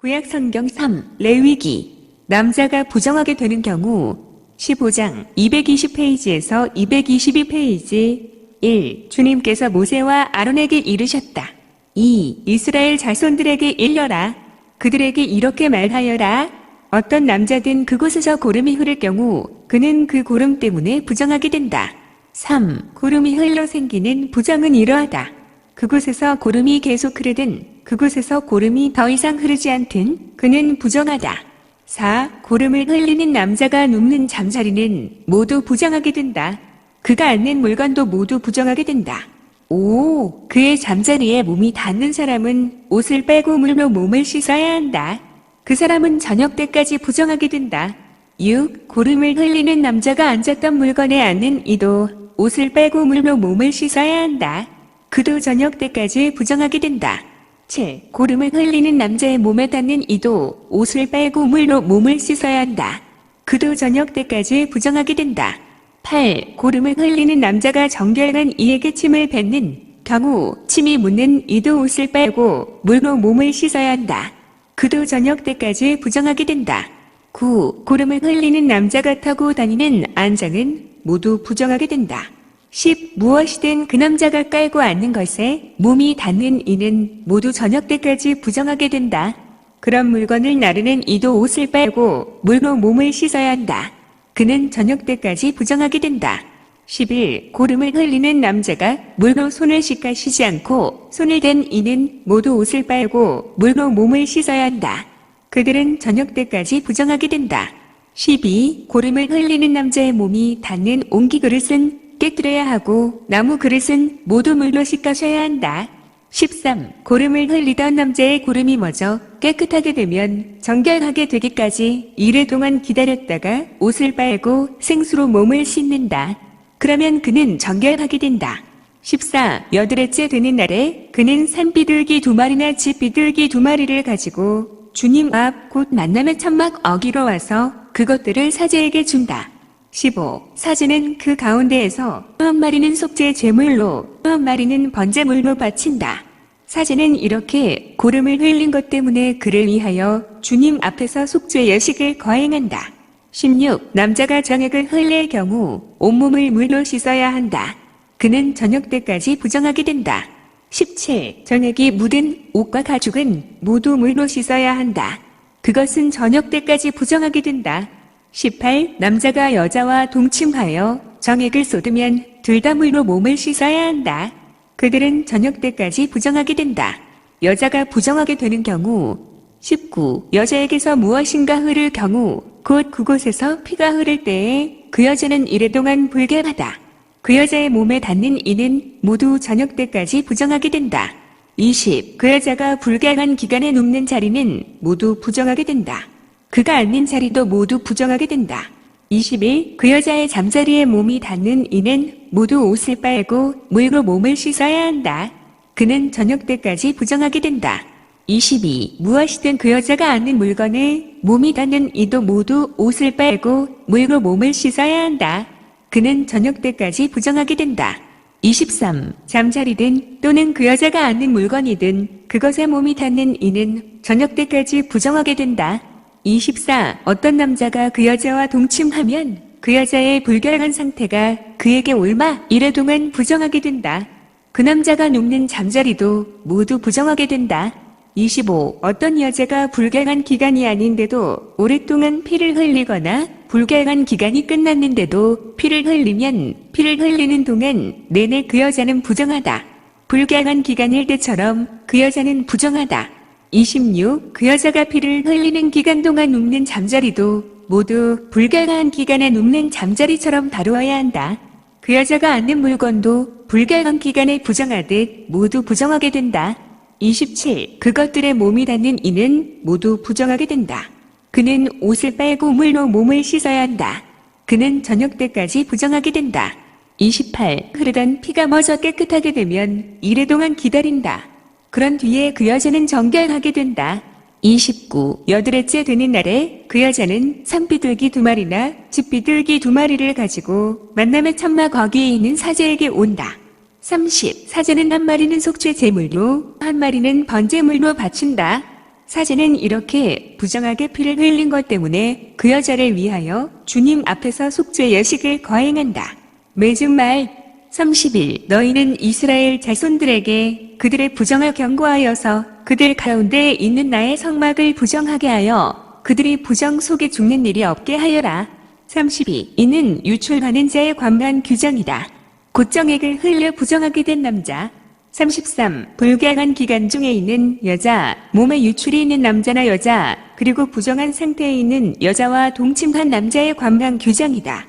구약성경 3. 레위기. 남자가 부정하게 되는 경우 15장 220페이지에서 222페이지 1. 주님께서 모세와 아론에게 이르셨다. 2. 이스라엘 자손들에게 일러라. 그들에게 이렇게 말하여라. 어떤 남자든 그곳에서 고름이 흐를 경우 그는 그 고름 때문에 부정하게 된다. 3. 고름이 흘러 생기는 부정은 이러하다. 그곳에서 고름이 계속 흐르든 그곳에서 고름이 더 이상 흐르지 않든 그는 부정하다. 4. 고름을 흘리는 남자가 눕는 잠자리는 모두 부정하게 된다. 그가 앉는 물건도 모두 부정하게 된다. 5. 그의 잠자리에 몸이 닿는 사람은 옷을 빼고 물로 몸을 씻어야 한다. 그 사람은 저녁 때까지 부정하게 된다. 6. 고름을 흘리는 남자가 앉았던 물건에 앉는 이도 옷을 빼고 물로 몸을 씻어야 한다. 그도 저녁 때까지 부정하게 된다. 7. 고름을 흘리는 남자의 몸에 닿는 이도 옷을 빼고 물로 몸을 씻어야 한다. 그도 저녁 때까지 부정하게 된다. 8. 고름을 흘리는 남자가 정결한 이에게 침을 뱉는 경우 침이 묻는 이도 옷을 빼고 물로 몸을 씻어야 한다. 그도 저녁 때까지 부정하게 된다. 9. 고름을 흘리는 남자가 타고 다니는 안장은 모두 부정하게 된다. 10. 무엇이든 그 남자가 깔고 앉는 것에 몸이 닿는 이는 모두 저녁 때까지 부정하게 된다. 그런 물건을 나르는 이도 옷을 빼고 물로 몸을 씻어야 한다. 그는 저녁 때까지 부정하게 된다. 11. 고름을 흘리는 남자가 물로 손을 씻가 쉬지 않고 손을 댄 이는 모두 옷을 빨고 물로 몸을 씻어야 한다. 그들은 저녁 때까지 부정하게 된다. 12. 고름을 흘리는 남자의 몸이 닿는 옹기 그릇은 깨뜨려야 하고 나무 그릇은 모두 물로 씻가셔야 한다. 13. 고름을 흘리던 남자의 고름이 멎어 깨끗하게 되면 정결하게 되기까지 이르 동안 기다렸다가 옷을 빨고 생수로 몸을 씻는다. 그러면 그는 정결하게 된다. 14. 여드레째 되는 날에 그는 산비둘기 2마리나 쥐비둘기 2마리를 가지고 주님 앞 곧 만남의 천막 어기로 와서 그것들을 사제에게 준다. 15. 사제는 그 가운데에서 한 마리는 속죄 제물로 한 마리는 번제물로 바친다. 사제는 이렇게 고름을 흘린 것 때문에 그를 위하여 주님 앞에서 속죄 예식을 거행한다. 16. 남자가 정액을 흘릴 경우 온몸을 물로 씻어야 한다. 그는 저녁 때까지 부정하게 된다. 17. 정액이 묻은 옷과 가죽은 모두 물로 씻어야 한다. 그것은 저녁 때까지 부정하게 된다. 18. 남자가 여자와 동침하여 정액을 쏟으면 둘 다 물로 몸을 씻어야 한다. 그들은 저녁 때까지 부정하게 된다. 여자가 부정하게 되는 경우 19. 여자에게서 무엇인가 흐를 경우 곧 그곳에서 피가 흐를 때에 그 여자는 이래동안 불결하다. 그 여자의 몸에 닿는 이는 모두 저녁 때까지 부정하게 된다. 20. 그 여자가 불결한 기간에 눕는 자리는 모두 부정하게 된다. 그가 앉는 자리도 모두 부정하게 된다. 21. 그 여자의 잠자리에 몸이 닿는 이는 모두 옷을 빨고 물로 몸을 씻어야 한다. 그는 저녁 때까지 부정하게 된다. 22. 무엇이든 그 여자가 앉는 물건에 몸이 닿는 이도 모두 옷을 빨고 물로 몸을 씻어야 한다. 그는 저녁 때까지 부정하게 된다. 23. 잠자리든 또는 그 여자가 앉는 물건이든 그것에 몸이 닿는 이는 저녁 때까지 부정하게 된다. 24. 어떤 남자가 그 여자와 동침하면 그 여자의 불결한 상태가 그에게 올마 이래 동안 부정하게 된다. 그 남자가 눕는 잠자리도 모두 부정하게 된다. 25. 어떤 여자가 불결한 기간이 아닌데도 오랫동안 피를 흘리거나 불결한 기간이 끝났는데도 피를 흘리면 피를 흘리는 동안 내내 그 여자는 부정하다. 불결한 기간일 때처럼 그 여자는 부정하다. 26. 그 여자가 피를 흘리는 기간 동안 눕는 잠자리도 모두 불결한 기간에 눕는 잠자리처럼 다루어야 한다. 그 여자가 앉는 물건도 불결한 기간에 부정하듯 모두 부정하게 된다. 27. 그것들의 몸이 닿는 이는 모두 부정하게 된다. 그는 옷을 빨고 물로 몸을 씻어야 한다. 그는 저녁 때까지 부정하게 된다. 28. 흐르던 피가 멎어 깨끗하게 되면 이래 동안 기다린다. 그런 뒤에 그 여자는 정결하게 된다. 29. 여드레째 되는 날에 그 여자는 산비둘기 2마리나 쥐비둘기 2마리를 가지고 만남의 천막 거기에 있는 사제에게 온다. 30. 사제는 한 마리는 속죄 제물로 한 마리는 번제물로 바친다. 사제는 이렇게 부정하게 피를 흘린 것 때문에 그 여자를 위하여 주님 앞에서 속죄 여식을 거행한다. 매주 말 30일 너희는 이스라엘 자손들에게 그들의 부정을 경고하여서 그들 가운데 있는 나의 성막을 부정하게 하여 그들이 부정 속에 죽는 일이 없게 하여라. 32. 이는 유출하는 자의 관반 규정이다. 곧정액을 흘려 부정하게 된 남자. 33. 불가한 기간 중에 있는 여자, 몸에 유출이 있는 남자나 여자, 그리고 부정한 상태에 있는 여자와 동침한 남자의 관반 규정이다.